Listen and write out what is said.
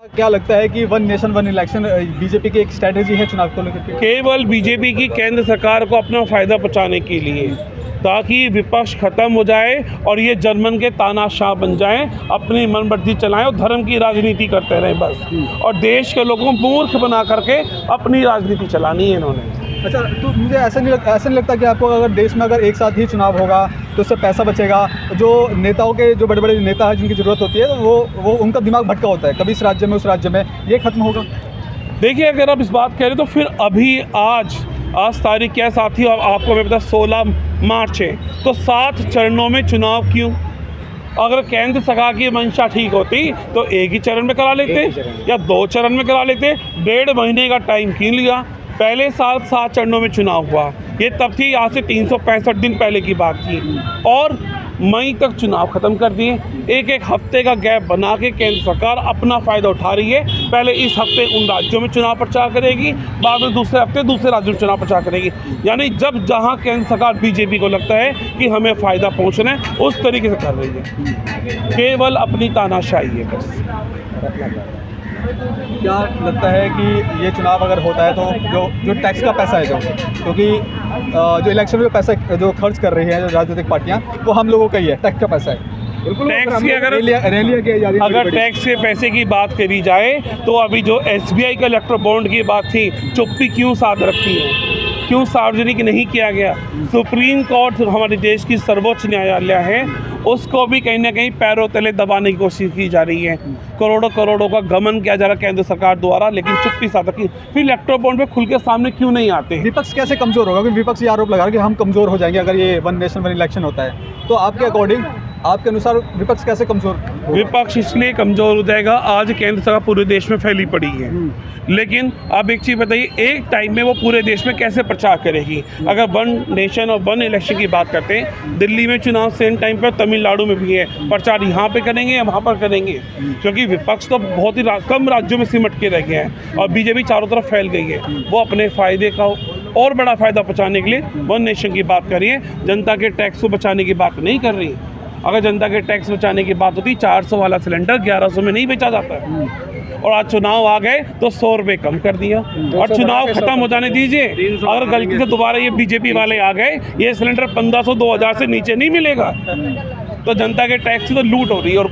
क्या लगता है कि one nation one election BJP की एक स्ट्रैटेजी है चुनाव को लेकर? केवल बीजेपी की केंद्र सरकार को अपना फ़ायदा पहुंचाने के लिए, ताकि विपक्ष खत्म हो जाए और ये जर्मन के तानाशाह बन जाएं, अपनी मनमर्जी चलाएं और धर्म की राजनीति करते रहें बस। और देश के लोगों को मूर्ख बना करके अपनी राजनीति चलानी है इन्होंने। अच्छा, तो मुझे ऐसा नहीं लगता कि आपको अगर देश में अगर एक साथ ही चुनाव होगा तो उससे पैसा बचेगा? जो नेताओं के जो बड़े बड़े नेता हैं जिनकी ज़रूरत होती है तो वो उनका दिमाग भटका होता है, कभी इस राज्य में उस राज्य में, ये खत्म होगा? देखिए, अगर आप इस बात कह रहे हैं तो फिर अभी आज तारीख क्या साथी, आपको मैं बता 16 मार्च है, तो 7 चरणों में चुनाव क्यों? अगर केंद्र सरकार की मंशा ठीक होती तो एक ही चरण में करा लेते या 2 चरण में करा लेते। 1.5 महीने का टाइम क्यों लिया? पहले साल 7 चरणों में चुनाव हुआ, ये तब थी, आज से 365 दिन पहले की बात थी, और मई तक चुनाव ख़त्म कर दिए। एक हफ्ते का गैप बना के केंद्र सरकार अपना फ़ायदा उठा रही है। पहले इस हफ्ते उन राज्यों में चुनाव प्रचार करेगी, बाद में दूसरे हफ्ते दूसरे राज्यों में चुनाव प्रचार करेगी। यानी जब जहां केंद्र सरकार बीजेपी को लगता है कि हमें फ़ायदा पहुंचना है, उस तरीके से कर रही है, केवल अपनी तानाशाही है बस। क्या लगता है कि ये चुनाव अगर होता है तो जो टैक्स का पैसा है, क्योंकि जो इलेक्शन में पैसा जो खर्च कर रही है जो राजनीतिक पार्टियां, वो हम लोगों का ही है, टैक्स का पैसा है। टैक्स की अगर टैक्स के पैसे की बात करी जाए तो अभी जो SBI का इलेक्ट्रो बॉन्ड की बात थी, चुप्पी क्यों साध रखी है? क्यों सार्वजनिक नहीं किया गया? सुप्रीम कोर्ट हमारे देश की सर्वोच्च न्यायालय है, उसको भी कहीं ना कहीं पैरों तले दबाने की कोशिश की जा रही है। करोड़ों करोड़ों का गमन किया जा रहा है केंद्र सरकार द्वारा, लेकिन चुप्पी साध रखी। फिर इलेक्ट्रो बॉन्ड पे खुल के सामने क्यों नहीं आते? विपक्ष कैसे कमज़ोर होगा? क्योंकि विपक्ष ये आरोप लगा रहा है कि हम कमज़ोर हो जाएंगे अगर ये वन नेशन वन इलेक्शन होता है, तो आपके अकॉर्डिंग, आपके अनुसार विपक्ष कैसे कमज़ोर? विपक्ष इसलिए कमज़ोर हो जाएगा, आज केंद्र सरकार पूरे देश में फैली पड़ी है, लेकिन आप एक चीज़ बताइए, एक टाइम में वो पूरे देश में कैसे प्रचार करेगी? अगर वन नेशन और वन इलेक्शन की बात करते हैं, दिल्ली में चुनाव सेम टाइम पर तमिलनाडु में भी है, प्रचार यहाँ पे करेंगे या वहाँ पर करेंगे? क्योंकि विपक्ष तो बहुत ही कम राज्यों में सिमट के रह गए हैं और बीजेपी चारों तरफ फैल गई है। वो अपने फ़ायदे का और बड़ा फ़ायदा पहुँचाने के लिए वन नेशन की बात कर रही है, जनता के टैक्स को बचाने की बात नहीं कर रही। अगर जनता के टैक्स बचाने की बात होती, 400 वाला सिलेंडर 1100 में नहीं बेचा जाता है, और आज चुनाव आ गए तो 100 रुपये कम कर दिया, और चुनाव खत्म हो जाने दीजिए। अगर गलती से दोबारा ये बीजेपी वाले आ गए, ये सिलेंडर 1500-2000 से नीचे नहीं मिलेगा, तो जनता के टैक्स की तो लूट हो रही है। और